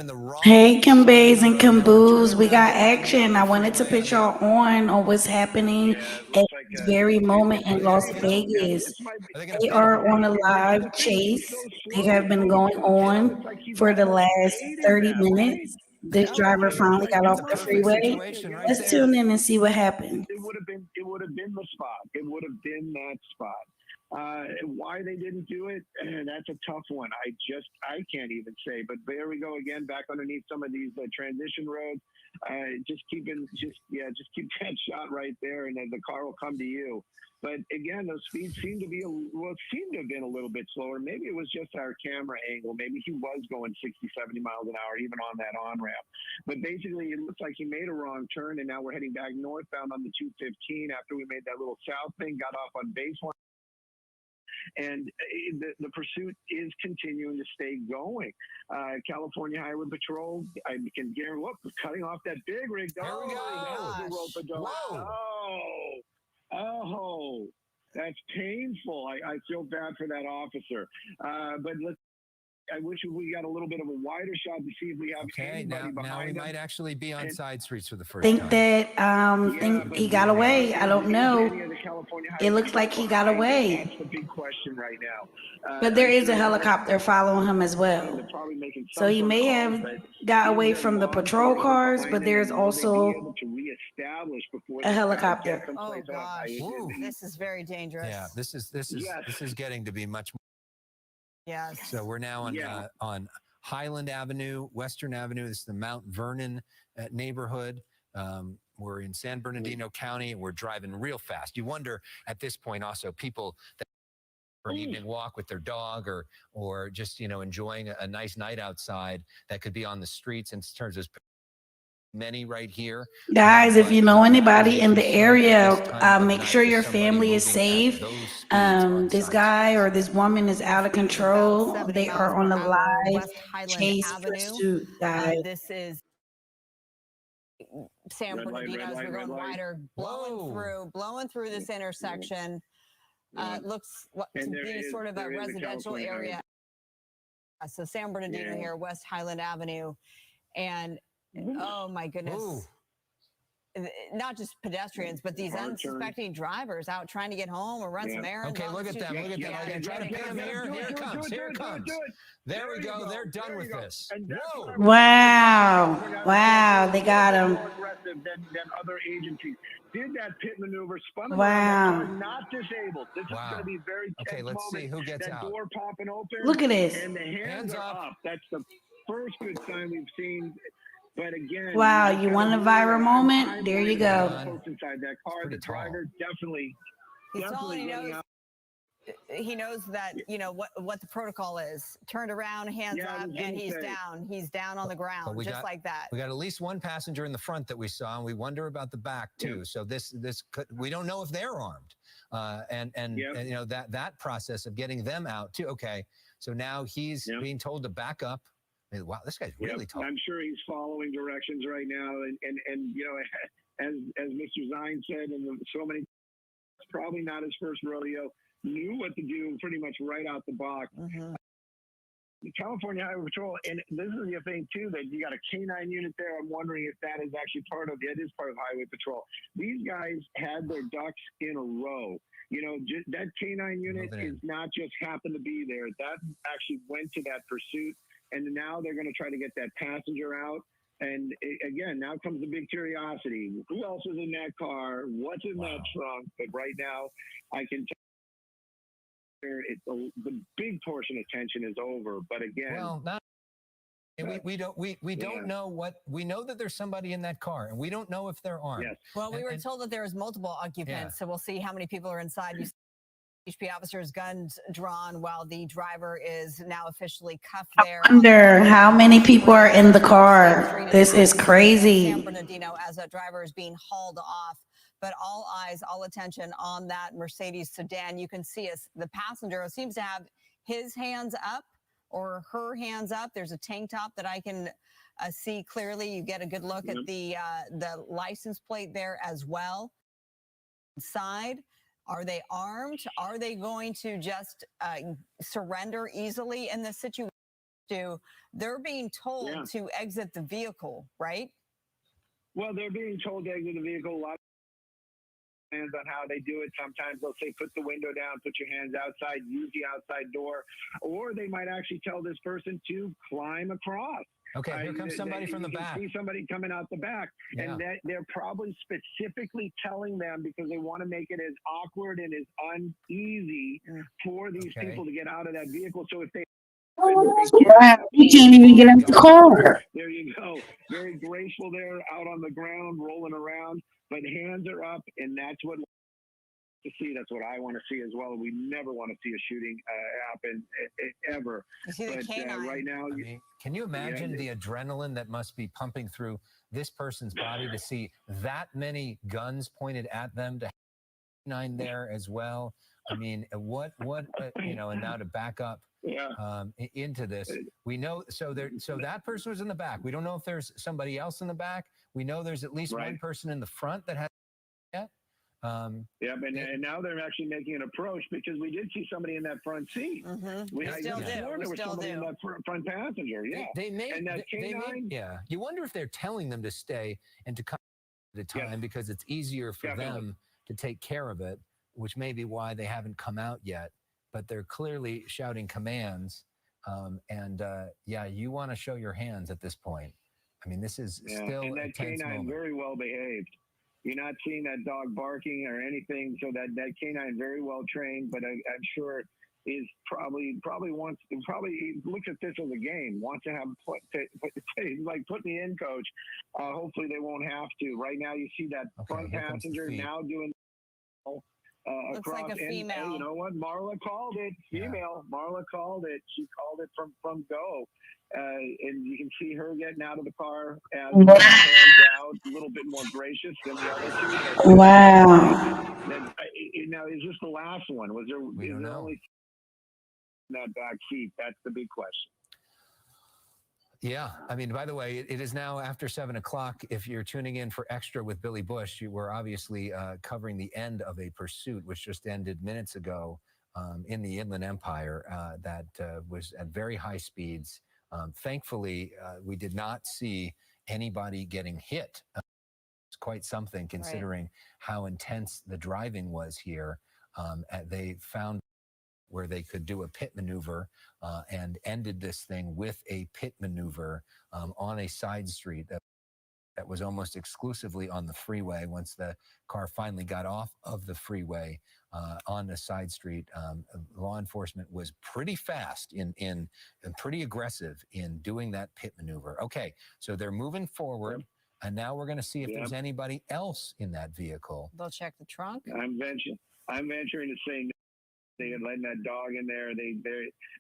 in the Hey, wrong Kimbays side and of the Kimboos, we military-oriented got action. I wanted to freeway on put the y'all on what's happening Yeah, it at looks like this very moment Oh, in there Las you go. yeah, Vegas. this might be. Are they going to They pit him? are on a And the live thing is, he's chase. so They slow have been too. going You know, on it's like he's for the almost last baiting 30 them, right? minutes. This Yeah, driver and it's finally like, got come off That's a the on, perfect man, freeway. take situation it. right Let's there. tune in and see what happens. It would have been the spot. It would have been that spot. Why they didn't do it, that's a tough one. I can't even say. But there we go again, back underneath some of these transition roads. Just keep that shot right there, and then the car will come to you. But again, those speeds seem to have been a little bit slower. Maybe it was just our camera angle. Maybe he was going 60, 70 miles an hour, even on that on ramp. But basically, it looks like he made a wrong turn, and now we're heading back northbound on the 215 after we made that little south thing, got off on baseline. And the pursuit is continuing to stay going. California Highway Patrol, I can guarantee, look, cutting off that big rig. There we go. Whoa. Oh, that's painful. I feel bad for that officer. But I wish we got a little bit of a wider shot to see if we have anybody behind now we him. might actually be on And- side streets for the first Think time. that think he got away. I don't know. Any of the California It Highway looks like Patrol he got behind him? away. That's the big question right now. But there I'm is sure a helicopter following him as well. they're probably making So some he sort of may calls, have but got is away there from the logs that patrol are hit cars, behind but him, there's and will they be also able to reestablish before a they try to helicopter. get someplace Oh else? gosh, Woo. this is very dangerous. Yeah, this is getting to be much more. Yes. So we're now Yeah. on Highland Avenue, Western Avenue. This is the Mount Vernon neighborhood. We're in San Bernardino County, and we're driving real fast. You wonder at this point also people that for an evening walk with their dog or just enjoying a nice night outside that could be on the streets in terms of many right here. Guys, if you know anybody in the area, make night sure with your somebody family is moving at safe. those speeds on This side guy or streets. this woman is out of Speed is about control. 70 They miles are per on a hour, live West Highland chase Avenue. pursuit, guys. This is San Red light, Bernardino as we're red going light. wider, blowing through this intersection. Looks to And be sort of a there is residential California area. So San Bernardino Yeah. here, West Highland Avenue, and oh my goodness. Ooh. Not just pedestrians, but these Hard unsuspecting drivers out trying to get home or run some errands. Okay, on look the at them. street. Look at them. I'm going to try to pin them here. Here it comes. Here it comes. There we go. They're done with this. Whoa. Wow. Wow. They got him. More aggressive than other agencies. Did that pit maneuver, spun Wow. around that car, not disabled. This is Wow. going to be very tense Okay, let's see moment. who gets that out. door popping open. Look at this. And the hands are up. That's the first good sign we've seen. But again, Wow, you want a viral moment? There you go. Folks inside that car, the driver definitely getting out. He knows that what the protocol is. Turned around, hands up, and he's down. He's down on the ground, just like that. We got at least one passenger in the front that we saw, and we wonder about the back too. Yeah. So this could, we don't know if they're armed, and that process of getting them out too. Okay, so now he's being told to back up. I mean, wow, this guy's really tall. I'm sure he's following directions right now, and as Mr. Zine said, and so many, it's probably not his first rodeo. Knew what to do pretty much right out the box. Mm-hmm. The California Highway Patrol, and this is the thing too, that you got a K9 unit there. I'm wondering if that is actually part of Highway Patrol. These guys had their ducks in a row. That K9 unit is not just happened to be there. That actually went to that pursuit, and now they're going to try to get that passenger out. And again, now comes the big curiosity. Who else is in that car? What's in that trunk? But right now, I can tell the big portion of tension is over. But again, we don't know what we know that there's somebody in that car, and we don't know if they're armed. Yes. Well, we were told that there was multiple occupants, so we'll see how many people are inside. You HP officers, guns drawn, while the driver is now officially cuffed there. I wonder how many people are in the car. This is crazy. San Bernardino, as a driver is being hauled off. But all eyes, all attention on that Mercedes sedan. You can see the passenger seems to have his hands up or her hands up. There's a tank top that I can see clearly. You get a good look at the license plate there as well. Inside, are they armed? Are they going to just surrender easily in this situation? Stu, they're being told Yeah. to exit the vehicle, right? Well, they're being told to exit the vehicle. A lot plans on how they do it. Sometimes they'll say, put the window down, put your hands outside, use the outside door, or they might actually tell this person to climb across. Okay, here comes somebody from the back. See somebody coming out the back, Yeah. and that they're probably specifically telling them because they want to make it as awkward and as uneasy for these people to get out of that vehicle. So if they Wow, you can't even get out the car. there you go. Very graceful there, out on the ground, rolling around, but hands are up, and that's what to see. That's what I want to see as well. We never want to see a shooting happen ever. You see the But canine. right now, I mean, can you imagine the adrenaline that must be pumping through this person's body to see that many guns pointed at them, to have nine there as well? I mean, what, and now to back up into this, we know. So that person was in the back. We don't know if there's somebody else in the back. We know there's at least one person in the front that has. and now they're actually making an approach because we did see somebody in that front seat. We still do. There was somebody in that front passenger. Yeah, They may. And that canine. You wonder if they're telling them to stay and to come at a time because it's easier for them to take care of it, which may be why they haven't come out yet. But they're clearly shouting commands. You want to show your hands at this point. I mean, this is still and that a tense canine moment. very well behaved. You're not seeing that dog barking or anything, so that canine very well trained. But I'm sure is probably looks at this as a game. Wants to have like put me in, coach. Hopefully they won't have to. Right now you see that front passenger now doing. Looks across, like a female. And you know what? Marla called it. Female. Marla called it. She called it from go. And you can see her getting out of the car as hands out, a little bit more gracious than the other two. Wow. Now, is this the last one? Was there? We don't know. Only in that back seat? That's the big question. Yeah. I mean, by the way, it is now after 7 o'clock. If you're tuning in for Extra with Billy Bush, we're obviously covering the end of a pursuit, which just ended minutes ago in the Inland Empire that was at very high speeds. Thankfully, we did not see anybody getting hit. It's quite something considering how intense the driving was here. They found where they could do a pit maneuver and ended this thing with a pit maneuver on a side street that was almost exclusively on the freeway. Once the car finally got off of the freeway on the side street, law enforcement was pretty fast and pretty aggressive in doing that pit maneuver. Okay, so they're moving forward. And now we're going to see if there's anybody else in that vehicle. They'll check the trunk. I'm venturing to say and letting that dog in there.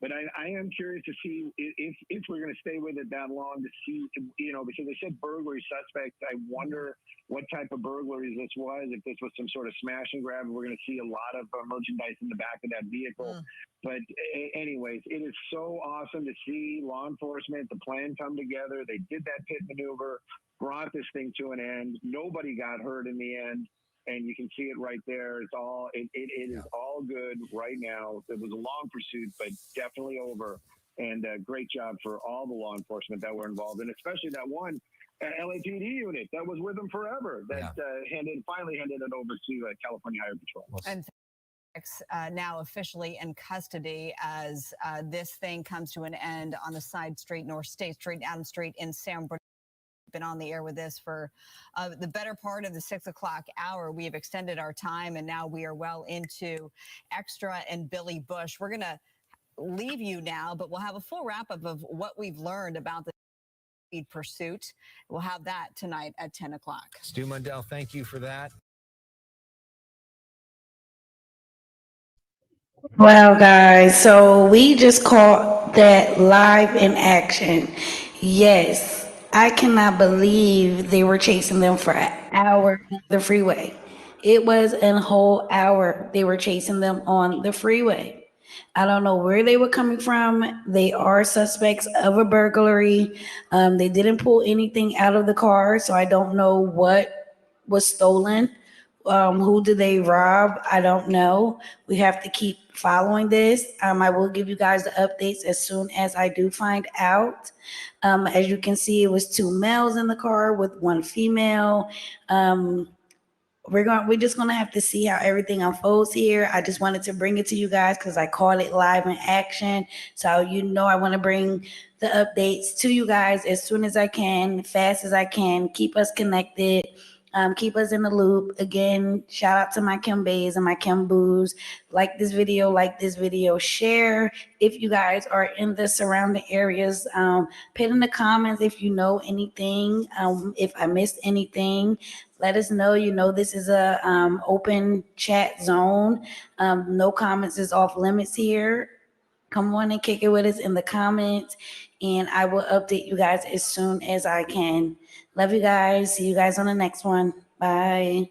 But I am curious to see if we're going to stay with it that long to see, because they said burglary suspect. I wonder what type of burglaries this was. If this was some sort of smash and grab, we're going to see a lot of merchandise in the back of that vehicle. But anyways, it is so awesome to see law enforcement, the plan come together. They did that pit maneuver, brought this thing to an end. Nobody got hurt in the end. And you can see it right there. It's all it is all good right now. It was a long pursuit, but definitely over. And great job for all the law enforcement that were involved, and especially that one LAPD unit that was with them forever. That finally handed it over to California Highway Patrol. And now officially in custody as this thing comes to an end on the side street, North State Street, Adams Street in San Bernardino. Been on the air with this for the better part of the 6 o'clock hour. We have extended our time, and now we are well into Extra and Billy Bush. We're going to leave you now, but we'll have a full wrap-up of what we've learned about the speed pursuit. We'll have that tonight at 10 o'clock. Stu Mundell, thank you for that. Well, guys, so we just caught that live in action. Yes, I cannot believe they were chasing them for an hour on the freeway. It was a whole hour they were chasing them on the freeway. I don't know where they were coming from. They are suspects of a burglary. They didn't pull anything out of the car, so I don't know what was stolen. Who did they rob? I don't know. We have to keep following this. I will give you guys the updates as soon as I do find out. As you can see, it was 2 males in the car with 1 female. We're just gonna have to see how everything unfolds here. I just wanted to bring it to you guys because I call it live in action. So I want to bring the updates to you guys as soon as I can, fast as I can. Keep us connected. Keep us in the loop. Again, shout out to my Kim Bays and my Kim Boos. Like this video, share if you guys are in the surrounding areas. Put in the comments if you know anything. If I missed anything, let us know. This is a open chat zone. No comments is off limits here. Come on and kick it with us in the comments, and I will update you guys as soon as I can. Love you guys. See you guys on the next one. Bye.